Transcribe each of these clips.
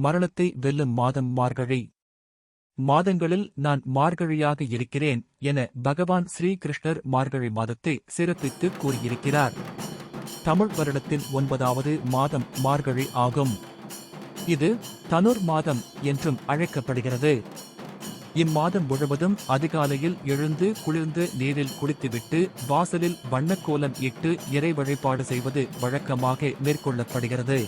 மரணத்தை வெல்லும் மாதம் மார்கழி. மாதங்களில் நான் மார்கழியாக இருக்கிறேன் என பகவான் ஸ்ரீகிருஷ்ணர் மார்கழி மாதத்தை சிறப்பித்து கூறியிருக்கிறார். தமிழ் வருடத்தின் 9வது மாதம் மார்கழி ஆகும். இது தனுர் மாதம் என்றும் அழைக்கப்படுகிறது. இம்மாதம் முழுவதும் அதிகாலையில் எழுந்து குளிர்ந்து நீரில் குளித்துவிட்டு வாசலில் வண்ணக்கோலம் இட்டு இறை வழிபாடு செய்வது வழக்கமாக மேற்கொள்ளப்படுகிறது.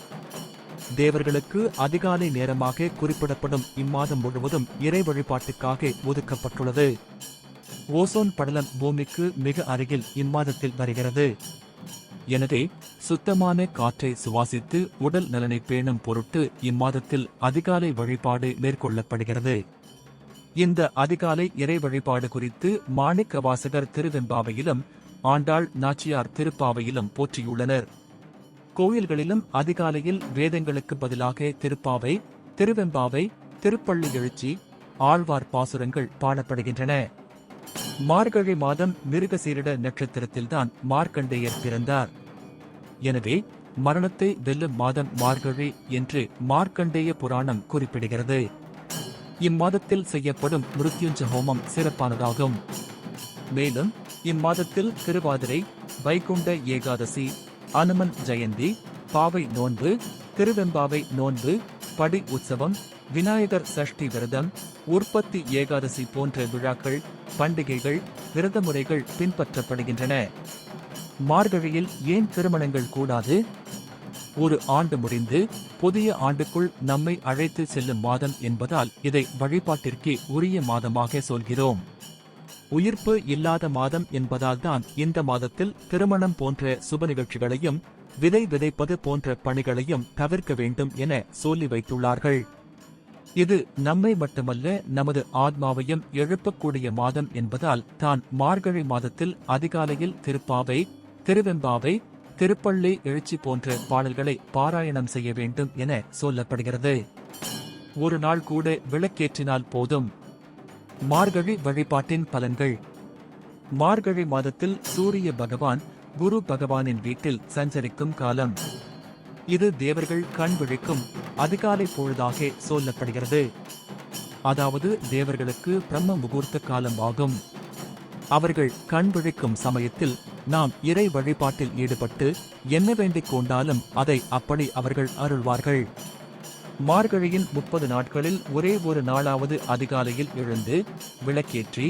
தேவர்களுக்கு அதிகாலை நேரமாக குறிப்பிடப்படும் இம்மாதம் முழுவதும் இறை வழிபாட்டுக்காக ஒதுக்கப்பட்டுள்ளது. ஓசோன் படலம் பூமிக்கு மிக அருகில் இம்மாதத்தில் வருகிறது. எனவே சுத்தமான காற்றை சுவாசித்து உடல் நலனை பேணும் பொருட்டு இம்மாதத்தில் அதிகாலை வழிபாடு மேற்கொள்ளப்படுகிறது. இந்த அதிகாலை இறை வழிபாடு குறித்து மாணிக்கவாசகர் திருவெம்பாவையிலும் ஆண்டாள் நாச்சியார் திருப்பாவையிலும் போற்றியுள்ளனர். கோயில்களிலும் அதிகாலையில் வேதங்களுக்கு பதிலாக திருப்பாவை, திருவெம்பாவை, திருப்பள்ளி எழுச்சி, ஆழ்வார் பாசுரங்கள் பாடப்படுகின்றன. மார்கழி மாதம் மிருகசீரிட நட்சத்திரத்தில்தான் மார்க்கண்டேயர் பிறந்தார். எனவே மரணத்தை வெல்லும் மாதம் மார்கழி என்று மார்க்கண்டேய புராணம் குறிப்பிடுகிறது. இம்மாதத்தில் செய்யப்படும் மிருத்யுஞ்ச ஹோமம் சிறப்பானதாகும். மேலும் இம்மாதத்தில் திருவாதிரை, வைகுண்ட ஏகாதசி, அனுமன் ஜெயந்தி, பாவை நோன்பு, திருவெம்பாவை நோன்பு, படி உற்சவம், விநாயகர் சஷ்டி விரதம், உற்பத்தி ஏகாதசி போன்ற விழாக்கள், பண்டிகைகள், விரத முறைகள் பின்பற்றப்படுகின்றன. மார்கழியில் ஏன் திருமணங்கள் கூடாது? ஒரு ஆண்டு முடிந்து புதிய ஆண்டுக்குள் நம்மை அழைத்து செல்லும் மாதம் என்பதால் இதை வழிபாட்டிற்கே உரிய மாதமாக சொல்கிறோம். உயிர்ப்பு இல்லாத மாதம் என்பதால் தான் இந்த மாதத்தில் திருமணம் போன்ற சுப நிகழ்ச்சிகளையும் விதை விதைப்பது போன்ற பணிகளையும் தவிர்க்க வேண்டும் என சொல்லி வைத்துள்ளார்கள். இது நம்மை மட்டுமல்ல நமது ஆத்மாவையும் எழுப்பக்கூடிய மாதம் என்பதால் தான் மார்கழி மாதத்தில் அதிகாலையில் திருப்பாவை, திருவெம்பாவை, திருப்பள்ளி எழுச்சி போன்ற பாடல்களை பாராயணம் செய்ய வேண்டும் என சொல்லப்படுகிறது. ஒரு நாள் கூட விளக்கேற்றினால் போதும். மார்கழி வழிபாட்டின் பலன்கள். மார்கழி மாதத்தில் சூரிய பகவான் குரு பகவானின் வீட்டில் சஞ்சரிக்கும் காலம். இது தேவர்கள் கண் விழிக்கும் அதிகாலை பொழுதாக சொல்லப்படுகிறது. அதாவது தேவர்களுக்கு பிரம்ம முகூர்த்த காலம் ஆகும். அவர்கள் கண் விழிக்கும் சமயத்தில் நாம் இறை வழிபாட்டில் ஈடுபட்டு என்ன வேண்டிக் கொண்டாலும் அதை அப்படி அவர்கள் அருள்வார்கள். மார்கழியின் 30 நாட்களில் ஒரே ஒரு நாளாவது அதிகாலையில் எழுந்து விளக்கேற்றி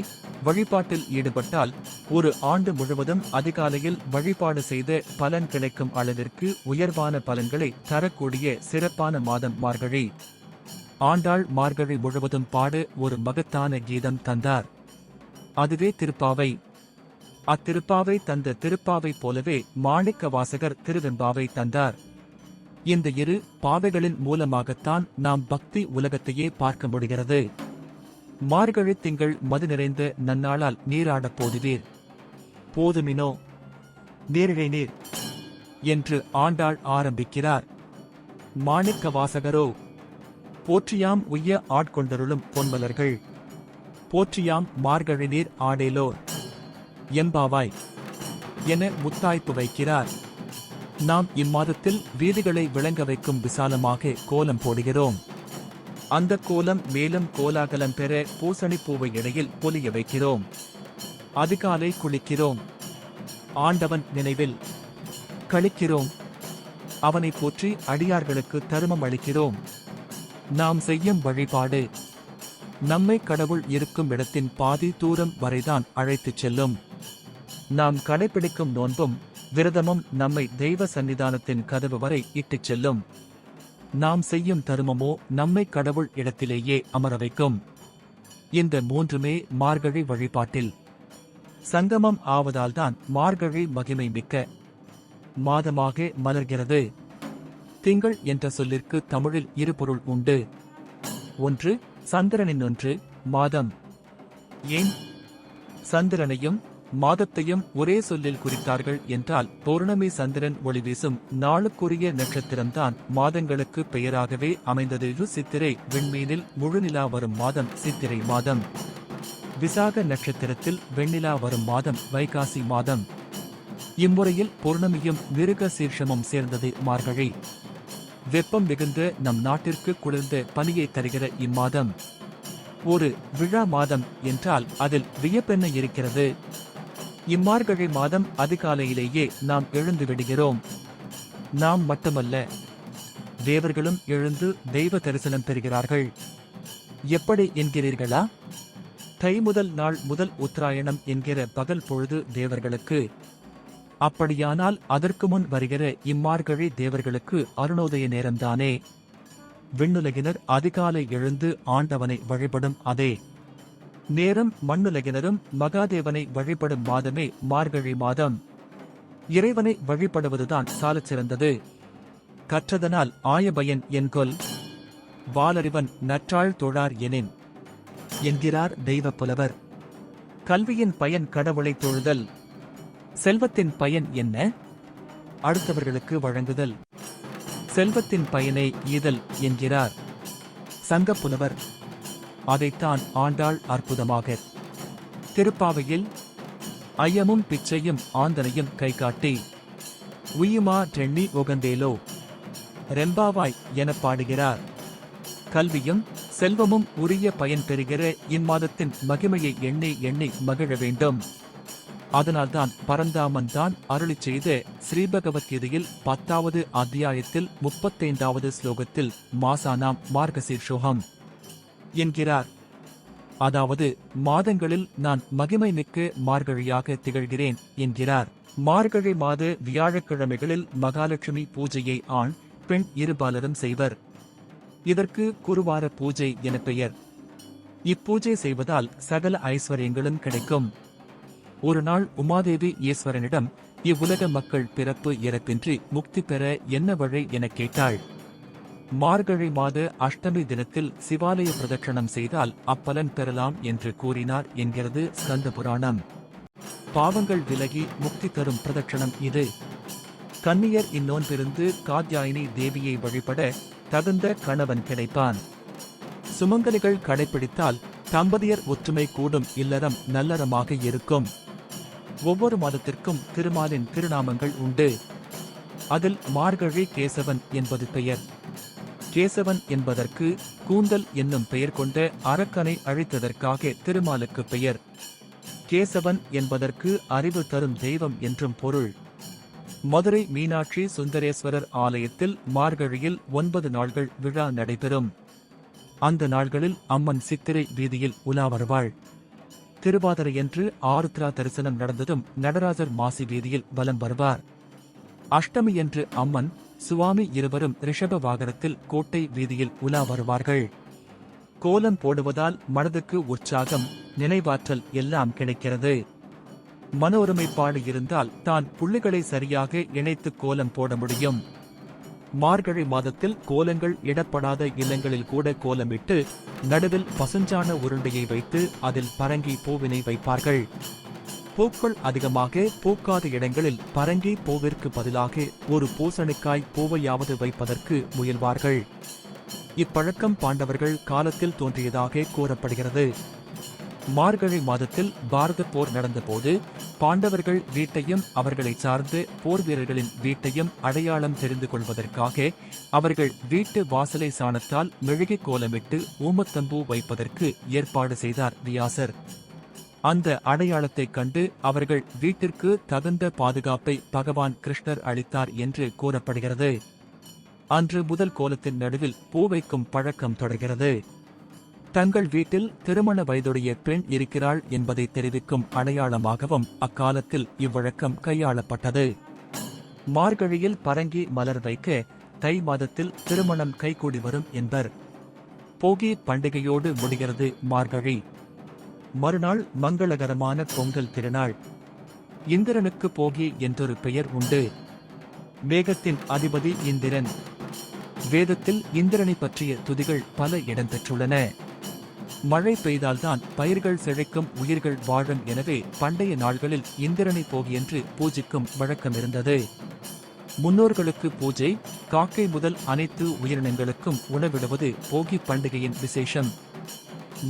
வழிபாட்டில் ஈடுபட்டால் ஒரு ஆண்டு முழுவதும் அதிகாலையில் வழிபாடு செய்த பலன் கிடைக்கும் அளவிற்கு உயர்வான பலன்களை தரக்கூடிய சிறப்பான மாதம் மார்கழி. ஆண்டாள் மார்கழி முழுவதும் பாட ஒரு மகத்தான கீதம் தந்தார். அதுவே திருப்பாவை. அத்திருப்பாவை தந்த திருப்பாவை போலவே மாணிக்க வாசகர் திருவெம்பாவை தந்தார். இந்த இரு பாவைகளின் மூலமாகத்தான் நாம் பக்தி உலகத்தையே பார்க்க முடிகிறது. மார்கழி திங்கள் மது நிறைந்த நன்னாளால் நீராடப் போதுவீர், போதுமினோ நேரிழை நீர் என்று ஆண்டாள் ஆரம்பிக்கிறார். மாணிக்க வாசகரோ போற்றியாம் உய்ய ஆட்கொண்டருளும் பொன்மலர்கள், போற்றியாம் மார்கழி நீர் ஆடேலோர் எம்பாவாய் என முத்தாய்ப்பு வைக்கிறார். நாம் இம்மாதத்தில் வீதிகளை விளங்க வைக்கும் விசாலமாக கோலம் போடுகிறோம். அந்த கோலம் மேலும் கோலாகலம் பெற பூசணி பூவை இடையில் பொலிய வைக்கிறோம். அதிகாலை குளிக்கிறோம். ஆண்டவன் நினைவில் கழிக்கிறோம். அவனை போற்றி அடியார்களுக்கு தருமம் அளிக்கிறோம். நாம் செய்யும் வழிபாடு நம்மை கடவுள் இருக்கும் இடத்தின் பாதி தூரம் வரைதான் அழைத்துச் செல்லும். நாம் கடைபிடிக்கும் நோன்பும் விரதமும் நம்மை தெய்வ சன்னிதானத்தின் கதவு வரை இட்டுச் செல்லும். நாம் செய்யும் தருமமோ நம்மை கடவுள் இடத்திலேயே அமர வைக்கும். இந்த மூன்றுமே மார்கழி வழிபாட்டில் சங்கமம் ஆவதால்தான் மார்கழி மகிமை மிக்க மாதமாக மலர்கிறது. திங்கள் என்ற சொல்லிற்கு தமிழில் இரு பொருள் உண்டு. ஒன்று சந்திரனின், ஒன்று மாதம். ஏன் சந்திரனையும் மாதத்தையும் ஒரே சொல்லில் குறித்தார்கள் என்றால் பௌர்ணமி சந்திரன் ஒளி வீசும் நாளுக்குரிய நட்சத்திரம்தான் மாதங்களுக்கு பெயராகவே அமைந்தது. சித்திரை விண்மீனில் முழுநிலா வரும் மாதம் சித்திரை மாதம். விசாக நட்சத்திரத்தில் வெண்ணிலா வரும் மாதம் வைகாசி மாதம். இம்முறையில் பௌர்ணமியும் மிருக சீர்ஷமும் சேர்ந்தது மார்கழி. வெப்பம் மிகுந்த நம் நாட்டிற்கு குளிர்ந்த பனியை தருகிற இம்மாதம் ஒரு விழா மாதம் என்றால் அதில் வியப்பென்ன இருக்கிறது. இம்மார்கழி மாதம் அதிகாலையிலேயே நாம் எழுந்து விடுகிறோம். நாம் மட்டுமல்ல, தேவர்களும் எழுந்து தெய்வ தரிசனம் பெறுகிறார்கள். எப்படி என்கிறீர்களா? தை முதல் நாள் முதல் உத்தராயணம் என்கிற பகல் பொழுது தேவர்களுக்கு. அப்படியானால் அதற்கு முன் வருகிற இம்மார்கழி தேவர்களுக்கு அருணோதய நேரம்தானே. விண்ணுலகினர் அதிகாலை எழுந்து ஆண்டவனை வழிபடும் அதே நேரம் மண்ணுலகினரும் மகாதேவனை வழிபடும் மாதமே மார்கழி மாதம். இறைவனை வழிபடுவதுதான் சாலச் சிறந்தது. கற்றதனால் ஆயபயன் என்கொல், வாலறிவன் நற்றாள் தொழார் எனின் என்கிறார் தெய்வ புலவர். கல்வியின் பயன் கடவுளை தொழுதல். செல்வத்தின் பயன் என்ன? அடுத்தவர்களுக்கு வழங்குதல். செல்வத்தின் பயனை ஈதல் என்கிறார் சங்கப்புலவர். அதைத்தான் ஆண்டாள் அற்புதமாக திருப்பாவையில் ஐயமும் பிச்சையும் ஆந்தனையும் கைகாட்டி உய்யுமா டெண்ணி உகந்தேலோ ரெம்பாவாய் எனப் பாடுகிறார். கல்வியும் செல்வமும் உரிய பயன் பெறுகிற இம்மாதத்தின் மகிமையை எண்ணி எண்ணி மகிழ வேண்டும். அதனால்தான் பரந்தாமன் தான் அருளிச் செய்த ஸ்ரீபகவத்கீதையில் 10வது அத்தியாயத்தில் 35வது ஸ்லோகத்தில் மாசானாம் மார்கசீர்ஷோகம் என்கிறார். அதாவது மாதங்களில் நான் மகிமை மிக்க மார்கழியாக திகழ்கிறேன் என்கிறார். மார்கழி மாத வியாழக்கிழமைகளில் மகாலட்சுமி பூஜையை ஆண் பெண் இருபாலரும் செய்வர். இதற்கு குருவார பூஜை என பெயர். இப்பூஜை செய்வதால் சகல ஐஸ்வர்யங்களும் கிடைக்கும். ஒரு நாள் உமாதேவி ஈஸ்வரனிடம் இவ்வுலக மக்கள் பிறப்பு இறப்பின்றி முக்தி பெற என்ன வழி எனக் கேட்டாள். மார்கழி மாத அஷ்டமி தினத்தில் சிவாலய பிரதட்சணம் செய்தால் அப்பலன் பெறலாம் என்று கூறினார் என்கிறது ஸ்கந்த புராணம். பாவங்கள் விலகி முக்தி தரும் பிரதட்சணம் இது. கன்னியர் இந்நோன்பிருந்து காத்யாயினி தேவியை வழிபட தகுந்த கணவன் கிடைப்பான். சுமங்கலிகள் கடைபிடித்தால் தம்பதியர் ஒற்றுமை கூடும் இல்லறம் நல்லறமாக இருக்கும். ஒவ்வொரு மாதத்திற்கும் திருமாலின் திருநாமங்கள் உண்டு. அதில் மார்கழி கேசவன் என்பது பெயர். கேசவன் என்பதற்கு கூந்தல் என்னும் பெயர் கொண்ட அரக்கனை அழித்ததற்காக திருமாலுக்கு பெயர். கேசவன் என்பதற்கு அறிவு தரும் தெய்வம் என்றும் பொருள். மதுரை மீனாட்சி சுந்தரேஸ்வரர் ஆலயத்தில் மார்கழியில் 9 நாள்கள் விழா நடைபெறும். அந்த நாள்களில் அம்மன் சித்திரை வீதியில் உலா வருவாள். திருவாதிரையன்று ஆருத்ரா தரிசனம் நடந்ததும் நடராஜர் மாசி வீதியில் வலம் வருவார். அஷ்டமியன்று அம்மன் சுவாமி இருவரும் ரிஷப வாகனத்தில் கோட்டை வீதியில் உலா வருவார்கள். கோலம் போடுவதால் மனதுக்கு உற்சாகம், நினைவாற்றல் எல்லாம் கிடைக்கிறது. மன ஒருமைப்பாடு இருந்தால் தான் புள்ளிகளை சரியாக இணைத்து கோலம் போட முடியும். மார்கழி மாதத்தில் கோலங்கள் இடப்படாத இல்லங்களில் கூட கோலமிட்டு நடுவில் பசுஞ்சாண உருண்டையை வைத்து அதில் பரங்கி பூவினை வைப்பார்கள். பூக்கள் அதிகமாக பூக்காத இடங்களில் பரங்கி பூவிற்கு பதிலாக ஒரு பூசணிக்காய் பூவையாவது வைப்பதற்கு முயல்வார்கள். இப்பழக்கம் பாண்டவர்கள் காலத்தில் தோன்றியதாக கூறப்படுகிறது. மார்கழி மாதத்தில் பாரத போர் நடந்தபோது பாண்டவர்கள் வீட்டையும் அவர்களை சார்ந்து போர் வீரர்களின் வீட்டையும் அடையாளம் தெரிந்து கொள்வதற்காக அவர்கள் வீட்டு வாசலை சாணத்தால் மெழுகி கோலமிட்டு ஊமத்தம்பூ வைப்பதற்கு ஏற்பாடு செய்தார் வியாசர். அந்த அடையாளத்தைக் கண்டு அவர்கள் வீட்டிற்கு தகுந்த பாதுகாப்பை பகவான் கிருஷ்ணர் அளித்தார் என்று கூறப்படுகிறது. அன்று முதல் கோலத்தின் நடுவில் பூ வைக்கும் பழக்கம் தொடர்கிறது. தங்கள் வீட்டில் திருமண வயதுடைய பெண் இருக்கிறாள் என்பதை தெரிவிக்கும் அடையாளமாகவும் அக்காலத்தில் இவ்வழக்கம் கையாளப்பட்டது. மார்கழியில் பரங்கி மலர் வைக்க தை மாதத்தில் திருமணம் கைகூடி வரும் என்பர். போகி பண்டிகையோடு முடிகிறது மார்கழி. மறுநாள் மங்களகரமான பொங்கல் திருநாள். இந்திரனுக்கு போகி என்றொரு பெயர் உண்டு. மேகத்தின் அதிபதி இந்திரன். வேதத்தில் இந்திரனை பற்றிய துதிகள் பல இடம்பெற்றுள்ளன. மழை பெய்தால்தான் பயிர்கள் செழிக்கும், உயிர்கள் வாழும். எனவே பண்டைய நாள்களில் இந்திரனை போகி என்று பூஜிக்கும் வழக்கம் இருந்தது. முன்னோர்களுக்கு பூஜை, காக்கை முதல் அனைத்து உயிரினங்களுக்கும் உணவிடுவது போகி பண்டிகையின் விசேஷம்.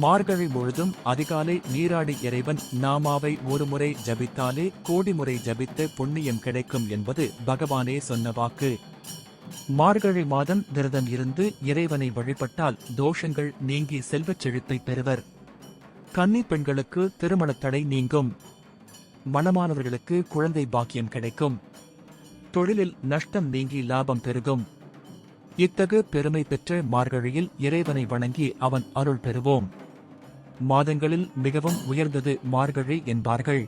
மார்கழி முழுதும் அதிகாலை நீராடி இறைவன் நாமாவை ஒருமுறை ஜபித்தாலே கோடி முறை ஜபித்த புண்ணியம் கிடைக்கும் என்பது பகவானே சொன்ன வாக்கு. மார்கழி மாதம் விரதம் இருந்து இறைவனை வழிபட்டால் தோஷங்கள் நீங்கி செல்வச் செழிப்பை பெறுவர். கன்னி பெண்களுக்கு திருமணத் தடை நீங்கும். மணமானவர்களுக்கு குழந்தை பாக்கியம் கிடைக்கும். தொழிலில் நஷ்டம் நீங்கி லாபம் பெருகும். இத்தகு பெருமை பெற்ற மார்கழியில் இறைவனை வணங்கி அவன் அருள் பெறுவோம். மாதங்களில் மிகவும் உயர்ந்தது மார்கழி என்பார்கள்.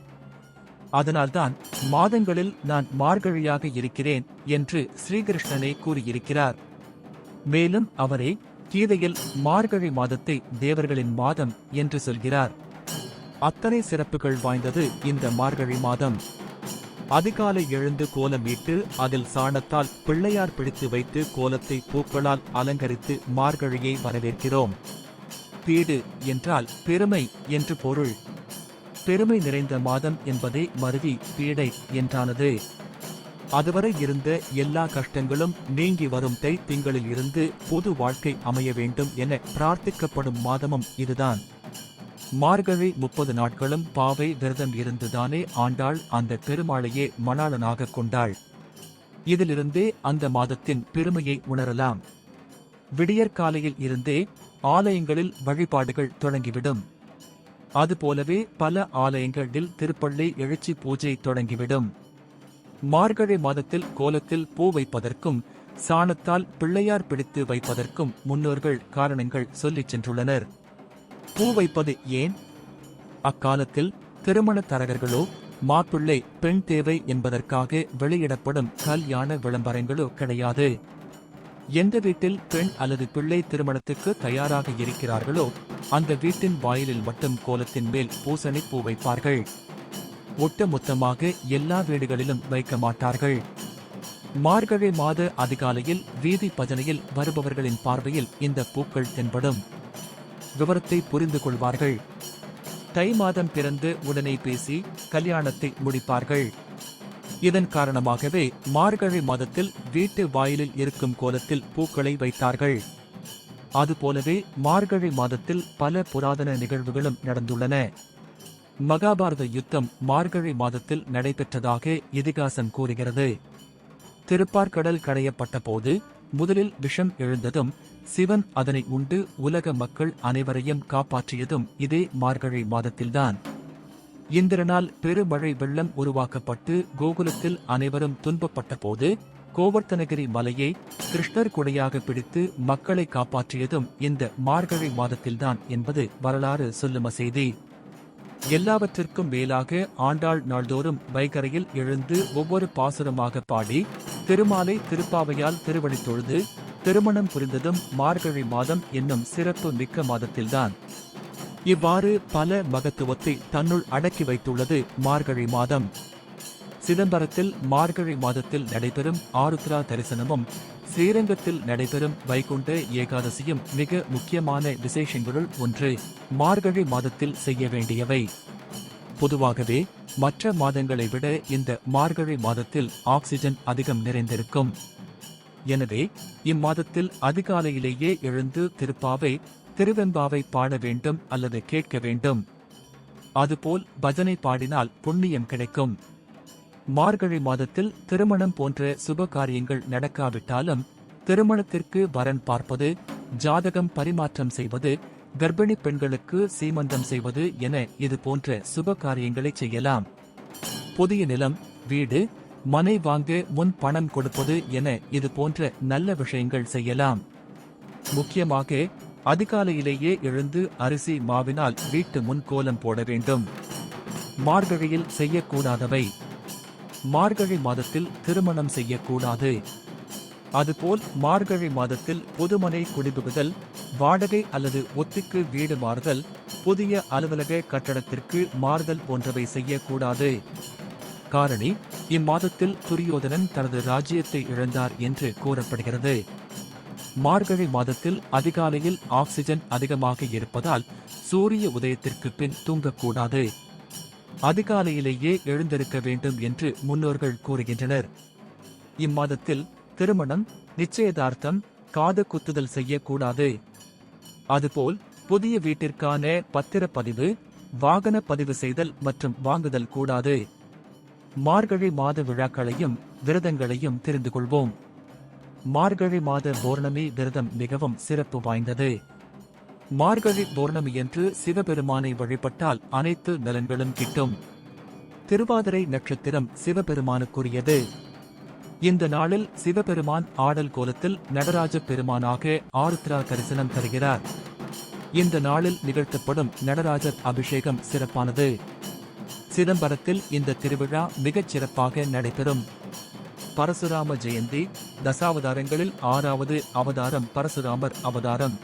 அதனால்தான் மாதங்களில் நான் மார்கழியாக இருக்கிறேன் என்று ஸ்ரீகிருஷ்ணனே கூறியிருக்கிறார். மேலும் அவரே கீதையில் மார்கழி மாதத்தை தேவர்களின் மாதம் என்று சொல்கிறார். அத்தனை சிறப்புகள் வாய்ந்தது இந்த மார்கழி மாதம். அதிகாலை எழுந்து கோலமிட்டு அதில் சாணத்தால் பிள்ளையார் பிடித்து வைத்து கோலத்தை பூக்களால் அலங்கரித்து மார்கழியை வரவேற்கிறோம். பீடு என்றால் பெருமை என்று பொருள். பெருமை நிறைந்த மாதம் என்பதே மருவி பீடை என்றானது. அதுவரை இருந்த எல்லா கஷ்டங்களும் நீங்கி வரும் தை திங்களில் இருந்து பொது வாழ்க்கை அமைய வேண்டும் என பிரார்த்திக்கப்படும் மாதமும் இதுதான். மார்கழி 30 நாட்களும் பாவை விரதம் இருந்துதானே ஆண்டாள் அந்த பெருமாளையே மணாளனாக கொண்டாள். இதிலிருந்தே அந்த மாதத்தின் பெருமையை உணரலாம். விடியற்காலையில் இருந்தே ஆலயங்களில் வழிபாடுகள் தொடங்கிவிடும். அதுபோலவே பல ஆலயங்களில் திருப்பள்ளி எழுச்சி பூஜை தொடங்கிவிடும். மார்கழி மாதத்தில் கோலத்தில் பூ வைப்பதற்கும் சாணத்தால் பிள்ளையார் பிடித்து வைப்பதற்கும் முன்னோர்கள் காரணங்கள் சொல்லிச் சென்றுள்ளனர். பூ வைப்பது ஏன்? அக்காலத்தில் திருமண தரகர்களோ மாப்பிள்ளை பெண் தேவை என்பதற்காக வெளியிடப்படும் கல்யாண விளம்பரங்களோ கிடையாது. எந்த வீட்டில் பெண் அல்லது பிள்ளை திருமணத்துக்கு தயாராக இருக்கிறார்களோ அந்த வீட்டின் வாயிலில் மட்டும் கோலத்தின் மேல் பூசணி பூ வைப்பார்கள். ஒட்டுமொத்தமாக எல்லா வீடுகளிலும் வைக்க மாட்டார்கள். மார்கழி மாத அதிகாலையில் வீதி பஜனையில் வருபவர்களின் பார்வையில் இந்த பூக்கள் தென்படும். விவரத்தை புரிந்து கொள்வார்கள். தை மாதம் பிறந்து உடனே பேசி கல்யாணத்தை முடிப்பார்கள். இதன் காரணமாகவே மார்கழி மாதத்தில் வீட்டு வாயிலில் இருக்கும் கோலத்தில் பூக்களை வைத்தார்கள். அதுபோலவே மார்கழி மாதத்தில் பல புராதன நிகழ்வுகளும் நடந்துள்ளன. மகாபாரத யுத்தம் மார்கழி மாதத்தில் நடைபெற்றதாக இதிகாசம் கூறுகிறது. திருப்பார்கடல் கடையப்பட்ட போது முதலில் விஷம் எழுந்ததும் சிவன் அதனை உண்டு உலக மக்கள் அனைவரையும் காப்பாற்றியதும் இதே மார்கழி மாதத்தில்தான். இந்திரனால் பெருமழை வெள்ளம் உருவாக்கப்பட்டு கோகுலத்தில் அனைவரும் துன்பப்பட்ட போது கோவர்த்தனகிரி மலையை கிருஷ்ணர் குடையாக பிடித்து மக்களை காப்பாற்றியதும் இந்த மார்கழி மாதத்தில்தான் என்பது வரலாறு சொல்லும் செய்தி. எல்லாவற்றிற்கும் மேலாக ஆண்டாள் நாள்தோறும் வைகரையில் எழுந்து ஒவ்வொரு பாசுரமாக பாடி திருமாலை திருப்பாவையால் திருவடி தொழுது திருமணம் புரிந்ததும் மார்கழி மாதம் என்னும் சிறப்பு மிக்க மாதத்தில்தான். இவ்வாறு பல மகத்துவத்தை தன்னுள் அடக்கி வைத்துள்ளது மார்கழி மாதம். சிதம்பரத்தில் மார்கழி மாதத்தில் நடைபெறும் ஆருத்ரா தரிசனமும் ஸ்ரீரங்கத்தில் நடைபெறும் வைகுண்ட ஏகாதசியும் மிக முக்கியமான விசேஷங்களுள் ஒன்று. மார்கழி மாதத்தில் செய்ய வேண்டியவை. பொதுவாகவே மற்ற மாதங்களை விட இந்த மார்கழி மாதத்தில் ஆக்சிஜன் அதிகம் நிறைந்திருக்கும். எனவே இம்மாதத்தில் அதிகாலையிலேயே எழுந்து திருப்பாவை திருவெம்பாவை பாட வேண்டும் அல்லது கேட்க வேண்டும். அதுபோல் பஜனை பாடினால் புண்ணியம் கிடைக்கும். மார்கழி மாதத்தில் திருமணம் போன்ற சுப காரியங்கள் நடக்காவிட்டாலும் திருமணத்திற்கு வரன் பார்ப்பது, ஜாதகம் பரிமாற்றம் செய்வது, கர்ப்பிணி பெண்களுக்கு சீமந்தம் செய்வது என இது போன்ற சுப காரியங்களை செய்யலாம். புதிய நிலம், வீடு, மனை வாங்க முன் பணம் கொடுப்பது என இது போன்ற நல்ல விஷயங்கள் செய்யலாம். முக்கியமாக அதிகாலையிலேயே எழுந்து அரிசி மாவினால் வீட்டு முன் கோலம் போட வேண்டும். மார்கழியில் செய்யக்கூடாதவை. மார்கழி மாதத்தில் திருமணம் செய்யக்கூடாது. அதுபோல் மார்கழி மாதத்தில் புதுமனை குடிபுகுதல், வாடகை அல்லது ஒத்திக்கு வீடு மாறுதல், புதிய அலுவலக கட்டடத்திற்கு மாறுதல் போன்றவை செய்யக்கூடாது. காரணி, இம்மாதத்தில் துரியோதனன் தனது ராஜ்யத்தை இழந்தார் என்று கூறப்படுகிறது. மார்கழி மாதத்தில் அதிகாலையில் ஆக்சிஜன் அதிகமாக இருப்பதால் சூரிய உதயத்திற்கு பின் தூங்கக்கூடாது. அதிகாலையிலேயே எழுந்திருக்க வேண்டும் என்று முன்னோர்கள் கூறுகின்றனர். இம்மாதத்தில் திருமணம், நிச்சயதார்த்தம், காது குத்துதல் செய்யக்கூடாது. அதுபோல் புதிய வீட்டிற்கான பத்திரப்பதிவு, வாகன பதிவு செய்தல் மற்றும் வாங்குதல் கூடாது. மார்கழி மாத விழாக்களையும் விரதங்களையும் தெரிந்து கொள்வோம். மார்கழி மாத பௌர்ணமி விரதம் மிகவும் சிறப்பு வாய்ந்தது. மார்கழி பௌர்ணமியன்று சிவபெருமானை வழிபட்டால் அனைத்து நலன்களும் கிட்டும். திருவாதிரை நட்சத்திரம் சிவபெருமானுக்குரியது. இந்த நாளில் சிவபெருமான் ஆடல் கோலத்தில் நடராஜ பெருமானாக ஆருத்ரா தரிசனம் தருகிறார். இந்த நாளில் நிகழ்த்தப்படும் நடராஜர் அபிஷேகம் சிறப்பானது. சிதம்பரத்தில் இந்த திருவிழா மிகச் சிறப்பாக நடைபெறும். பரசுராம ஜெயந்தி தசாவதாரங்களில் 6வது அவதாரம் பரசுராமர் அவதாரம்.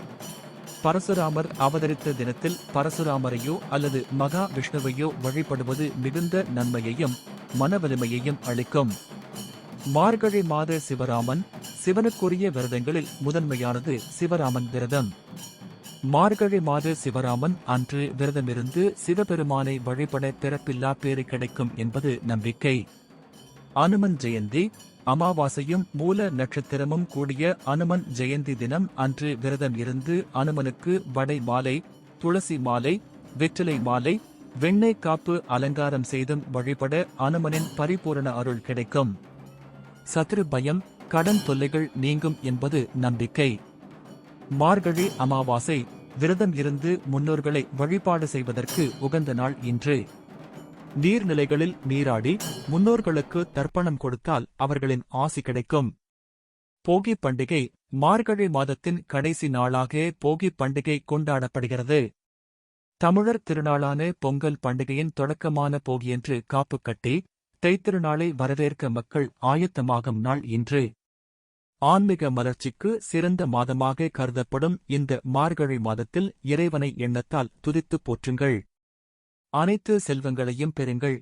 பரசுராமர் அவதரித்த தினத்தில் பரசுராமரையோ அல்லது மகா விஷ்ணுவையோ வழிபடுவது மிகுந்த நன்மையையும் மனவலிமையையும் அளிக்கும். மார்கழி மாத சிவராமன் சிவனுக்குரிய விரதங்களில் முதன்மையானது சிவராமன் விரதம். மார்கழி மாத சிவராமன் அன்று விரதமிருந்து சிவபெருமானை வழிபட பிறப்பில்லா பேறு கிடைக்கும் என்பது நம்பிக்கை. அனுமன் ஜெயந்தி அமாவாசையும் மூல நட்சத்திரமும் கூடிய அனுமன் ஜெயந்தி தினம் அன்று விரதம் இருந்து அனுமனுக்கு வடை மாலை, துளசி மாலை, வெற்றிலை மாலை, வெண்ணெய் காப்பு அலங்காரம் செய்தும் வழிபட அனுமனின் பரிபூரண அருள் கிடைக்கும். சத்ரு பயம், கடன் தொல்லைகள் நீங்கும் என்பது நம்பிக்கை. மார்கழி அமாவாசை விரதம் இருந்து முன்னோர்களை வழிபாடு செய்வதற்கு உகந்த நாள் இன்று. நீர்நிலைகளில் நீராடி முன்னோர்களுக்கு தர்ப்பணம் கொடுத்தால் அவர்களின் ஆசி கிடைக்கும். போகி பண்டிகை மார்கழி மாதத்தின் கடைசி நாளாக போகி பண்டிகை கொண்டாடப்படுகிறது. தமிழர் திருநாளான பொங்கல் பண்டிகையின் தொடக்கமான போகியன்று காப்பு கட்டி தைத்திருநாளை வரவேற்க மக்கள் ஆயத்தமாகும் நாள் இன்று. ஆன்மீக மலர்ச்சிக்கு சிறந்த மாதமாக கருதப்படும் இந்த மார்கழி மாதத்தில் இறைவனை எண்ணத்தால் துதித்துப் போற்றுங்கள். அனைத்து செல்வங்களையும் பெறுங்கள்.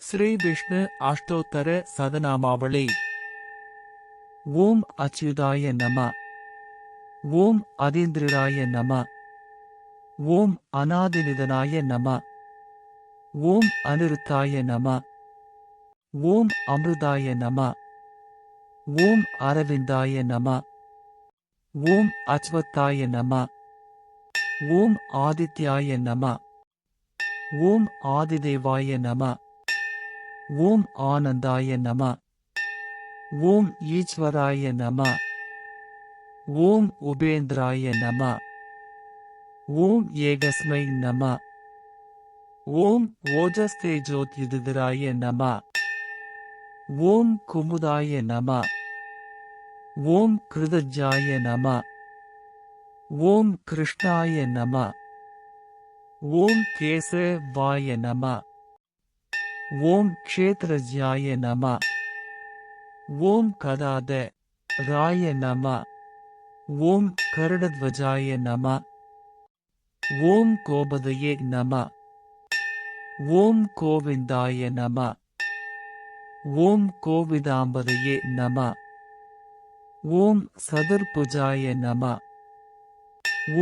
ஸ்ரீ விஷ்ணு அஷ்டோத்தர சதநாமாவளி. ஓம் அச்சுதாய நம. ஓம் அதீந்திராய நம. ஓம் அநாதிநிதனாய நம. ஓம் அனிருத்தாய நம. ஓம் அமிர்தாய நம. ஓம் அரவிந்தாய நம. ஓம் அச்வத்தாய நம. ஓம் ஆதித்யாய நம. ஓம் ஆதிதேவாய நம. ஓம் ஆனந்தாய நம. ஓம் ஈஸ்வராய நம. ஓம் உபேந்திராய நம. ஓம் ஏகஸ்மை நம. ஓம் ஓஜஸ்தேஜோத்யுதிராய நம. ஓம் குமுதாய நம. ஓம் கிருதஜாய நம. ஓம் கிருஷ்ணாய நம. ஓம் கேசவாய நம. ஓம் க்ஷேத்ரஜ்யாய நம. ஓம் கதாத ராய நம. ஓம் கருடத்வஜாய நம. ஓம் கோபதயே நம. ஓம் கோவிந்தாய நம. ஓம் கோவிதாம்பதயே நம. ஓம் சதுர்புஜாய நம.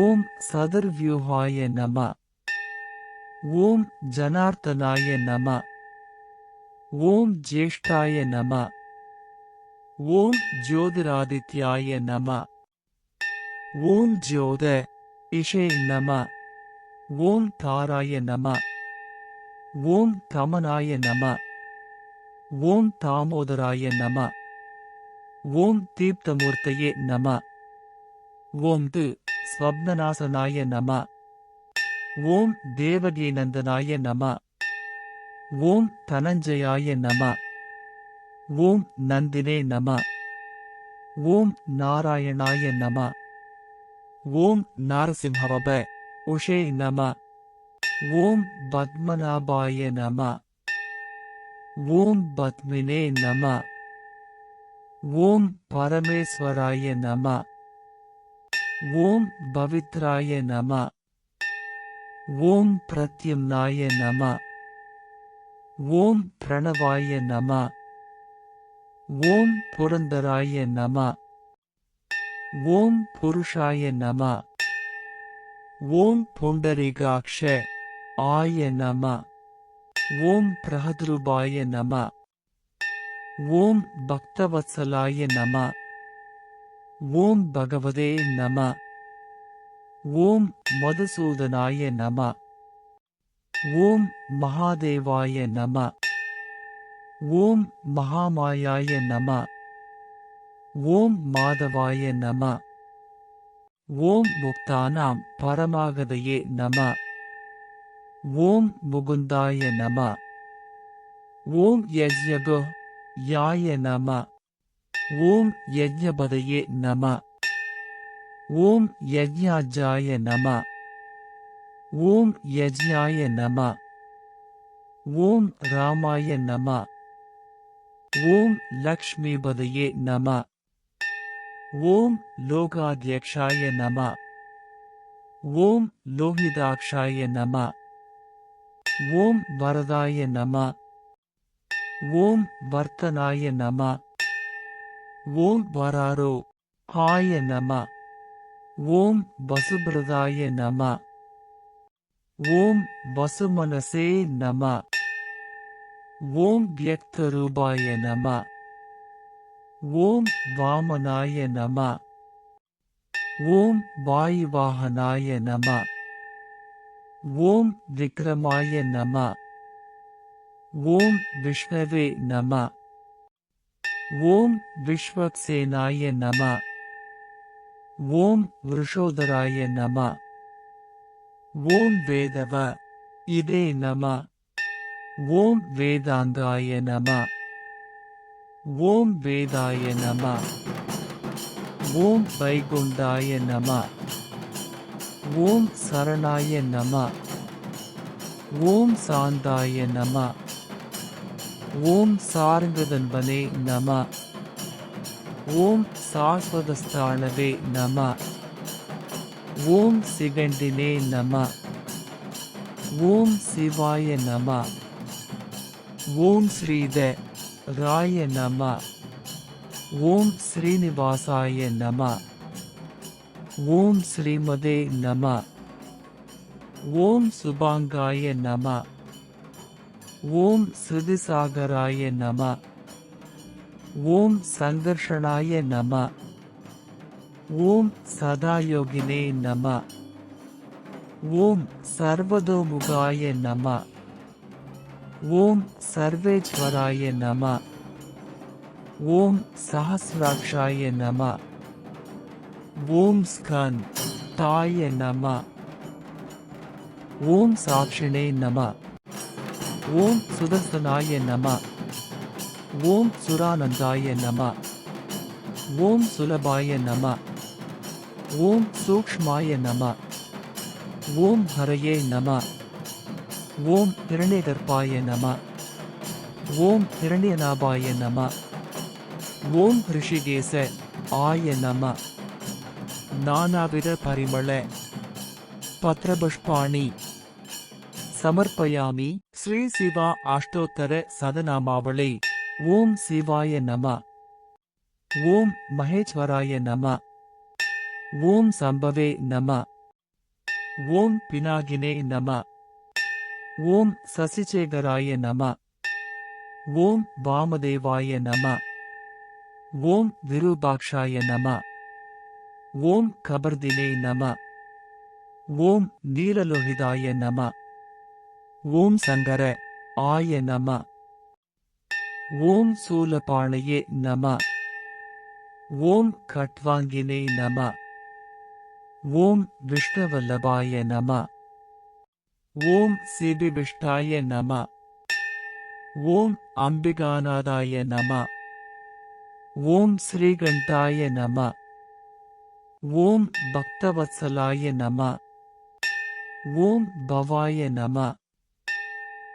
ஓம் சதுர்வியூஹாய நம. ஓம் ஜனார்த்தனாய நம. ஓம் ஜேஷ்டாய நம. ஓம் ஜோதிராதித்யாய நம. ஓம் ஜோத இஷே நம. ஓம் தாராய நம. ஓம் தமனாய நம. ஓம் தாமோதராய நம. ஓம் தீப்தமூர்த்தயே நம. ஓம் து ஸ்வப்னநாசனாய நம. ஓம் தேவகீநந்தனாய நம. ஓம் தனஞ்சயாய நம. ஓம் நந்தினே நம. ஓம் நாராயணாய நம. ஓம் நாரசிம்ஹவப உஷே நம. ஓம் பத்மநாபாய நம. ஓம் பத்மினே நம. ஓம் பரமேஸ்வராய நம. ஓம் பவித்ராய நம. ஓம் பிரத்யும்னாய நம. ஓம் பிரணவாய நம. ஓம் புரந்தராய நம. ஓம் புருஷாய நம. ஓம் புண்டரீகாக்ஷ ஆய நம. ஓம் பிரஹத்ரூபாய நம. ஓம் பக்தவத்சலாய நம. ஓம் பகவதே நம. ஓம் மதுசூதனாய நம. ஓம் மகாதேவாய நம. ஓம் மகாமாயாய நம. ஓம் மாதவாய நம. ஓம் முக்தானாம் பரமாகதயே நம. ஓம் முகுந்தாய நம. ஓம் யஜ்ஞகோ யாய நம. ஓம் யஜ்ஞபதயே நம. ஓம் யஜ்ஞாஜாய நம. ஓம் யஜ்ஞாய நம. ஓம் ராமாய நம. ஓம் லக்ஷ்மிபதயே நம. ஓம் லோகாத்யக்ஷாய நம. ஓம் லோகிதாக்ஷாய நம. ஓம் வரதாய நம. ஓம் வர்த்தனாய நம. ஓம் வராரோ ஆய நம. ஓம் வசுபிரதாய நம. ஓம் வசுமனசே நம. ஓம் வியக்தரூபாய நம. ஓம் வாமனாய நம. ஓம் வாயுவாகனாய நம. ஓம் விக்ரமாய நம. ஓம் விஷ்ணவே நம. ஓம் விஸ்வக்சேனாய நம. ஓம் விருஷோதராய நம. ஓம் வேதவ இதே நம. ஓம் வேதாந்தாய நம. ஓம் வேதாய நம. ஓம் வைகுண்டாய நம. ஓம் சரணாய நம. ஓம் சாந்தாய நம. ஓம் சார்ங்கதன்பனே நம. ஓம் சாஸ்வதஸ்தானவே நம. ஓம் சிகண்டினே நம. ஓம் சிவாய நம. ஓம் ஸ்ரீத ராய நம. ஓம் ஸ்ரீனிவாசாய நம. ஓம் ஸ்ரீமதே நம. ஓம் சுபாங்காய நம. ஓம் ஸ்ருதிசாகராய நம. ஓம் சங்கர்ஷணாய நம. ஓம் சதாயோகினே நம. ஓம் சர்வதோமுகாய நம. ஓம் சர்வேஸ்வராய நம. ஓம் சஹஸ்ராக்ஷாய நம. ஓம் ஸ்கன் தாய நம. ஓம் சாக்ஷிணே நம. ஓம் சுதர்சனாய நம. ஓம் சுரானந்தாய நம. ஓம் சுலபாய நம. ஓம் சூக்ஷ்மாய நம. ஓம் ஹரயே நம. ஓம் ஹிரண்யகர்ப்பாய நம. ஓம் ஹிரண்யநாபாய நம. ஓம் ரிஷிகேச ஆய நம. நானாவித பரிமள பத்ரபுஷ்பாணி சமர்ப்பயாமி. ஸ்ரீ சிவா அஷ்டோத்தர சதநாமாவளி. ஓம் சிவாய நம. ஓம் மகேஸ்வராய நம. ஓம் சம்பவே நம. ஓம் பினாகினே நம. ஓம் சசிசேகராய நம. ஓம் வாமதேவாய நம. ஓம் விரூபாக்ஷாய நம. ஓம் கபர்தினே நம. ஓம் நீலலோகிதாய நம. ஓம் சங்கர ஆய நம. ஓம் சூலபாணயே நம. ஓம் கட்வாங்கினே நம. ஓம் விஷ்ணவல்லபாய நம. ஓம் சிபிவிஷ்டாய நம. ஓம் அம்பிகாநாதாய நம. ஓம் ஸ்ரீகண்டாய நம. ஓம் பக்தவத்சலாய நம. ஓம் பவாய நம.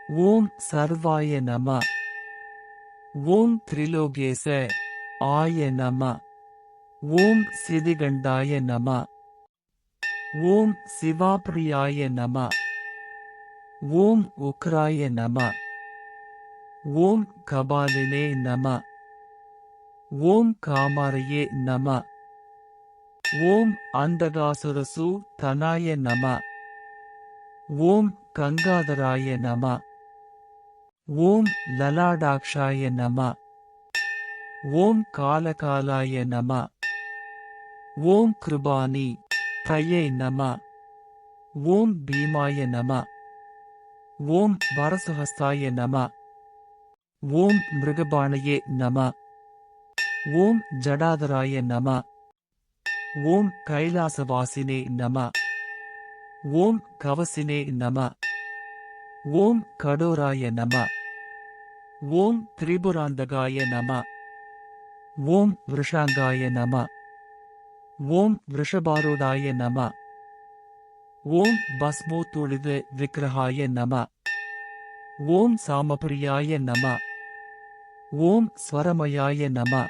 ஓம் சர்வாய நம. ஓம் திரிலோகேச ஆய நம. ஓம் சிதிகண்டாய நம. ஓம் சிவாப்ரியாய நம. ஓம் உக்ராய நம. ஓம் கபாலினே நம. ஓம் காமாரயே நம. ஓம் அந்தகாசுரசு தனாய நம. ஓம் கங்காதராய நம. ஓம் லலாடாக்ஷாய நம. ஓம் காலகாலாய நம. ஓம் கிருபானி தயே நம. ஓம் பீமாய நம. ஓம் வரசுஹஸ்தாய நம. ஓம் மிருகபாணயே நம. ஓம் ஜடாதராய நம. ஓம் கைலாசவாசினே நம. ஓம் கவசினே நம. ஓம் கடோராய நம. ஓம் திரிபுராந்தகாய நம. ஓம் விருஷாங்காய நம. ஓம் விருஷபாரூடாய நம. ஓம் பஸ்மோத்துளித விக்கிரகாய நம. ஓம் சாமபிரியாய நம. ஓம் ஸ்வரமயாய நம.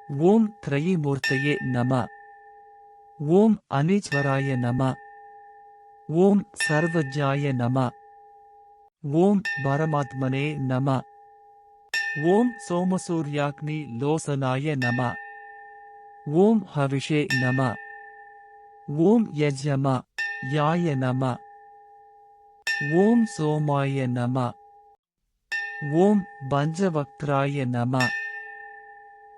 ஓம் திரையமூர்த்தயே நம. ஓம் அனீஸ்வராய நம. ஓம் சர்வஜ்ஞாய நம. ஓம் பரமாத்மனே நம. ஓம் சோமசூர்யாக்னி லோசனாய நம. ஓம் ஹவிஷே நம. ஓம் யஜ்யம யாய நம. ஓம் சோமாய நம. ஓம் பஞ்சவக்த்ராய நம.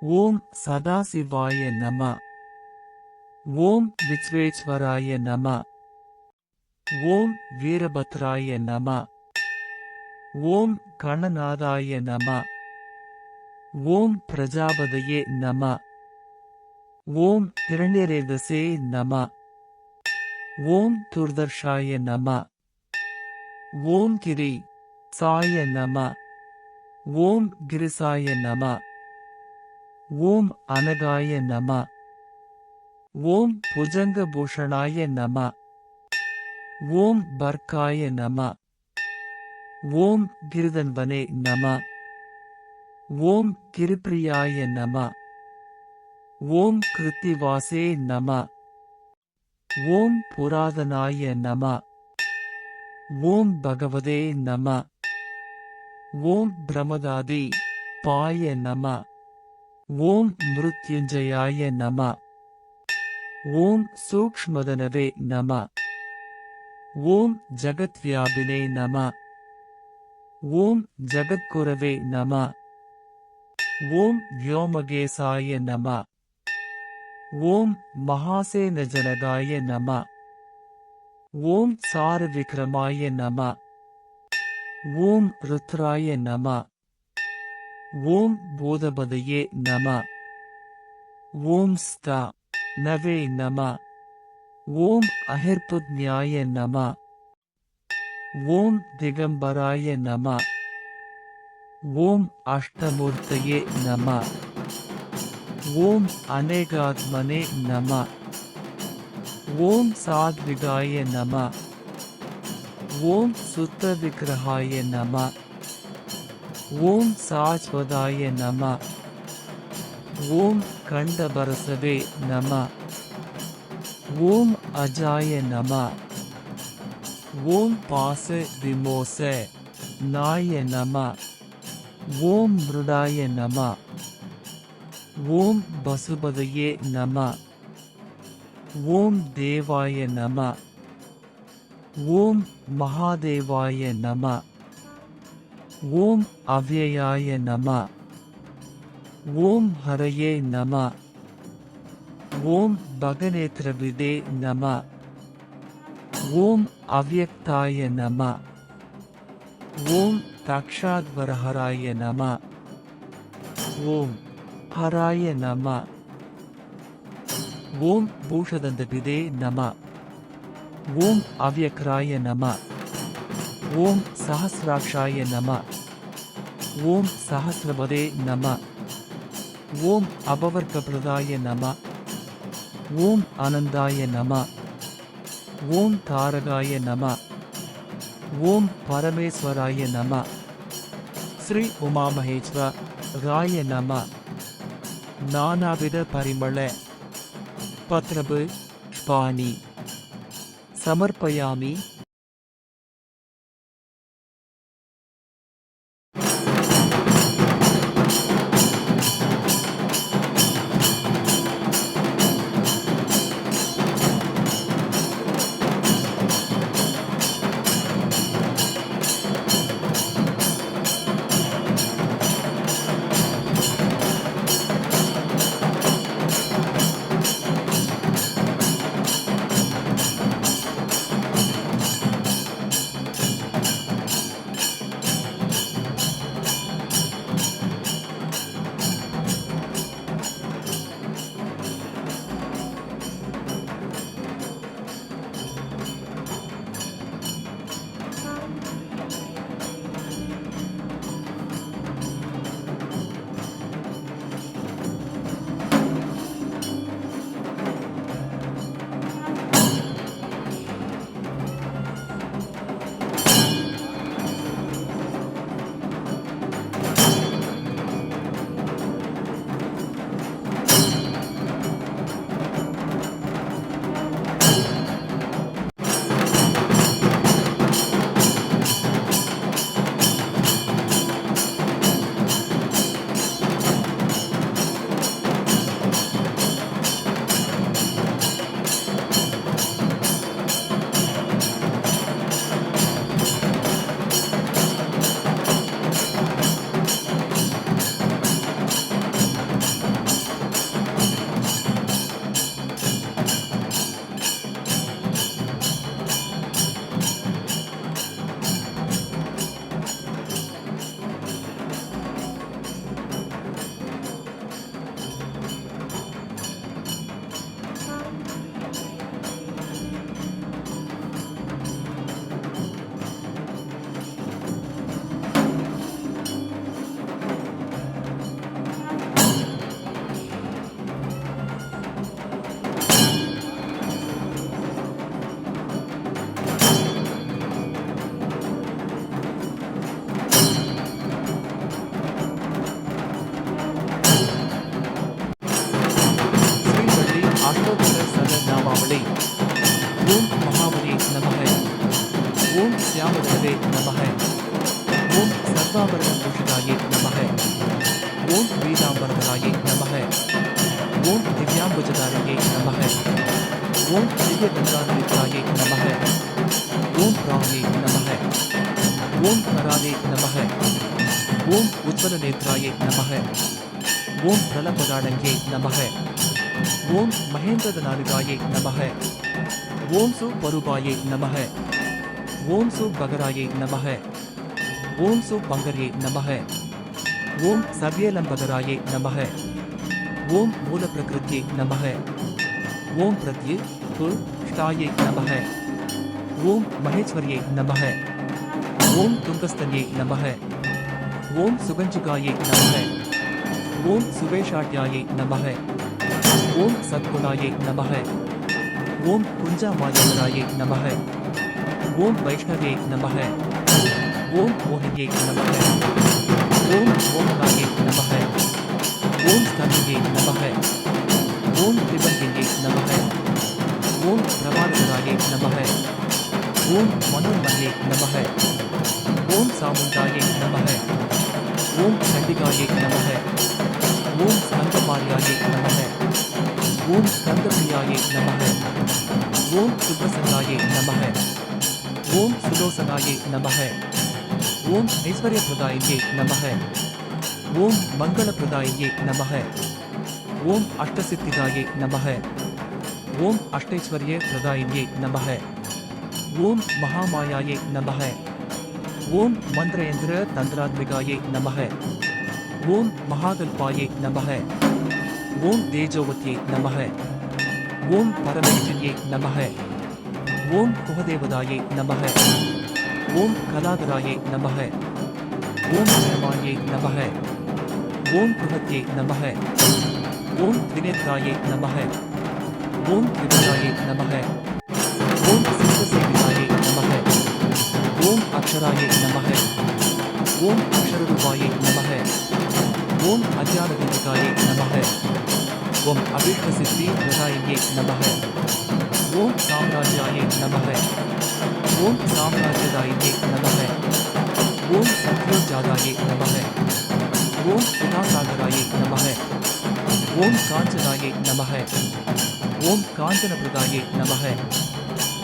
ஓம் சதாசிவாய நம. ஓம் விச்வேஸ்வராய நம. ஓம் வீரபத்ராய நம. ஓம் கணநாதாய நம. ஓம் பிரஜாபதயே நம. ஓம் ஹிரண்யரேதசே நம. ஓம் துர்தர்ஷாய நம. ஓம் கிரி சாய நம. ஓம் கிரிசாய நம. ஓம் அனகாய நம. ஓம் புஜங்கபூஷணாய நம. ஓம் பர்காய நம. ஓம் கிருதன்வனே நம. ஓம் கிருப்பிரியாய நம. ஓம் கிருத்திவாசே நம. ஓம் புராதனாய நம. ஓம் பகவதே நம. ஓம் பிரமதாதி பாய நம. ஓம் மிருத்யுஞ்சயாய நம. ஓம் சூக்ஷ்மதனவே நம. ஓம் ஜகத்வியாபினே நம. ஓம் ஜகத்குரவே நம. ஓம் வ்யோமகேசாய நம. ஓம் மகாசேனஜனகாய நம. ஓம் சாரவிக்ரமாய நம. ஓம் ருத்ராய நம. ஓம் பூதபதயே நம. ஓம் ஸ்தா நவே நம. ஓம் அஹிர்புத்ஞாய நம. ஓம் திகம்பராய நம. ஓம் அஷ்டமூர்த்தயே நம. ஓம் அநேகாத்மனே நம. ஓம் சாத்விகாய நம. ஓம் சுத்தவிக்கிரகாய நம. ஓம் சாஸ்வதாய நம. ஓம் கண்டபரசவே நம. ஓம் அஜாய நம. ஓம் பாச விமோச நாய நம. ஓம் மிருடாய நம. ஓம் பசுபதயே நம. ஓம் தேவாய நம. ஓம் மகாதேவாய நம. ஓம் அவ்யயாய நம. ஓம் ஹரயே நம. ஓம் பகநேத்ரவிதே நம. ஓம் அவ்யக்தாய நம. ஓம் தாக்ஷாத்வரஹராய நம. ஓம் ஹராய நம. ஓம் பூஷதந்தபிதே நம. ஓம் அவ்யக்ராய நம. ஓம் சஹஸ்ராக்ஷாய நம. ஓம் சஹஸ்ரபதே நம. ஓம் அபவர்க்கபிரதாய நம. ஓம் ஆனந்தாய நம. ஓம் தாரகாய நம. ஓம் பரமேஸ்வராய நம. ஸ்ரீ உமாமகேஸ்வராய நம. நானாவித பரிமள பத்ரபு பாணி சமர்ப்பயாமி. ஓம் மகாவலே நமக. ஓம் சியாமதேவே நமக. ஓம் சர்வாபரண பூஷிதாயே நமக. ஓம் பீதாம்பரதராயே நமக. ஓம் திவ்யாம்புஜதாரியே நமக. ஓம் திவ்யகந்தாரித்தாயே நமக. ஓம் பிராணே நமக. ஓம் கராலே நமக. ஓம் உஜ்வலநேத்ராயே நமக. ஓம் பிரலபதாடங்கே நமக. ஓம் மகேந்திரநாரிகாயே நமக. ஓம் சு பருபாயே நமக. ஓம் சு பகராயே நமக. ஓம் சு பங்கரே நமக. ஓம் சவ்யலம்பகராயே நமக. ஓம் மூல பிரகிருத்யே நமக. ஓம் பிரத்யே புஷ்டாயே நமக. ஓம் மகேஸ்வரியே நமக. ஓம் துங்கஸ்தன்யே நமக. ஓம் சுகஞ்சுகாயே நமக. ஓம் சுவேஷாட்யாயே நமக. ஓம் சத்குணாயே நமக. ஓம் குஞ்சாமாயவராயே நமக. ஓம் வைஷ்ணவே நமக. ஓம் மோகியே நமக. ஓம் மோகனாயே நமக. ஓம் ஸ்தம்பியே நமக. ஓம் திபங்கியே நமக. ஓம் பிரபாகராயே நமக. ஓம் மனோன்மயே நமக. ஓம் சாமுண்டாயே நமக. ஓம் சண்டிகாயே நமக. ஓம் ஸ்கந்தமாரியாயே நமக. ஓம் ஸ்கந்தபிரியாயே நமக. ஓம் சுப்ரசன்னாயே நமக. ஓம் சுலோசனாயே நமக. ஓம் ஐஸ்வர்யபிரதாயியே நமக. ஓம் மங்களபிரதாயியே நமக. ஓம் அஷ்டசித்திதாயே நமக. ஓம் அஷ்டைஸ்வர்ய பிரதாயியே நமக. ஓம் மகாமாயாயை நமக. ஓம் மந்திரயந்திர தந்திராத்மிகாயை நமக. ஓம் மகாகல்பாயை நமக. ஓம் தேஜோவத்யை நமக. ஓம் பரமேஜன்யை நமக. ஓம் குகதேவதாயை நமக. ஓம் கலாதராயை நமக. ஓம் பிரமாயை நமக. ஓம் குகத்யை நமக. ஓம் தினேத்ராயை நமக. ஓம் திரிபுராயை நமக. ஓம் சித்தசேவிதாயை நமக. ஓம் அக்ஷராயை நமக. ஓம் அக்ஷரரூபாயை நமக. ஓம் அஜானதீபிகாயை நமக. ஓம் அபீஷ்டசித்தி பிரதாயியை நமக. ஓம் சாம்ராஜ்யாயை நமக. ஓம் சாம்ராஜ்யதாயியை நமக. ஓம் சத்யோஜாதாயை நமக. ஓம் சுதாசாகராயை நமக. ஓம் காஞ்சனாயை நமக. ஓம் காஞ்சனபிரதாயை நமக.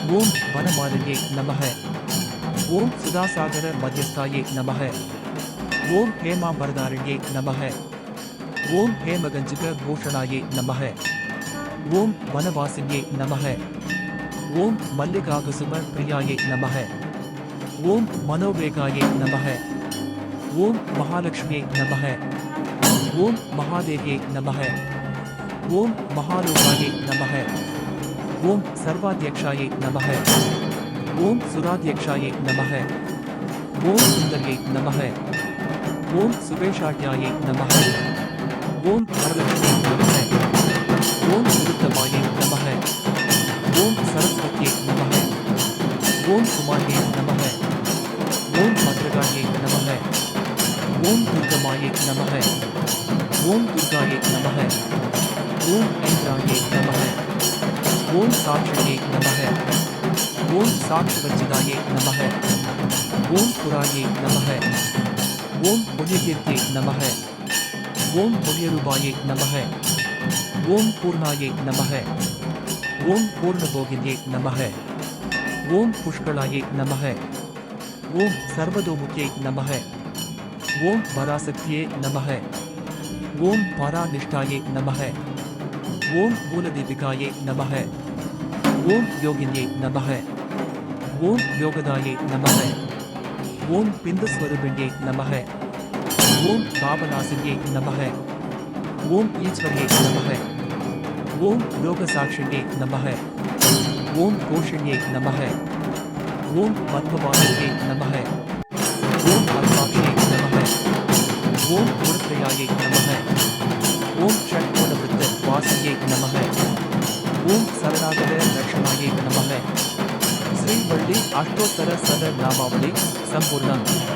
ஓம் வனமாலினியை நமக. ஓம் சுதாசாகர மத்தியஸ்தாயை நமக. ஓம் ஹேமாம்பரதாரிணியை நமக. ஓம் ஹேமகஞ்சிக பூஷணாயை நமக. ஓம் வனவாசினியை நமக. ஓம் மல்லிகாகுசும பிரியாயை நமக. ஓம் மனோவேகாயை நமக. ஓம் மகாலட்சுமியை நமக. ஓம் மகாதேவியை நமக. ஓம் மகாலோகாயை நமக. ஓம் சர்வாத்யக்ஷாயை நமக. ஓம் சுராத்யக்ஷாயை நமக. ஓம் சுந்தரியை நமக. ஓம் சுபேஷாட்யாயை நமக. ஓம் வரலட்சுமியை நமக. ஓம் விருத்தமாயை நமக. ஓம் சரஸ்வதியை நமக. ஓம் குமாரியை நமக. ஓம் பத்ரகாயை நமக. ஓம் துர்கமாயை நமக. ஓம் துர்காயை நமக. ஓம் ஐந்திராயை நமக. ஓம் சாட்சியை நமக. ஓம் சாட்சிவச்சிதாயை நமக. ஓம் புராயை நமக. ஓம் புண்ணியகீர்த்தியை நமக. ஓம் புண்ணியரூபாயை நமக. ஓம் பூர்ணாயை நமக. ஓம் பூர்ணபோகினியை நமக. ஓம் புஷ்களாயை நமக. ஓம் சர்வதோமுக்கியை நமக. ஓம் பராசக்தியே நமக. ஓம் பராநிஷ்டாயை நமக. ஓம் மூலதீபிகாயை நமக. ஓம் யோகினியை நமக. ஓம் யோகதாயை நமக. ஓம் பிந்துஸ்வரூபிணியை நமக. ஓம் பாவநாசினியை நமக. ஓம் ஈஸ்வரியை நமக. ஓம் யோகசாட்சிணியை நமக. ஓம் கோஷிணியை நமக. ஓம் பத்மவாசினியை நமக. ஓம் பத்மாட்சியை நமக. ஓம் குருத்ரயாயை நமக. ஓம் ஷட்கோணவிருத்த வாசியை நமக. ஓம் சரணாகத லட்சணாயை நமக. ஸ்ரீவள்ளி அஷ்டோத்தர சத நாமாவளி சம்பூர்ணம்.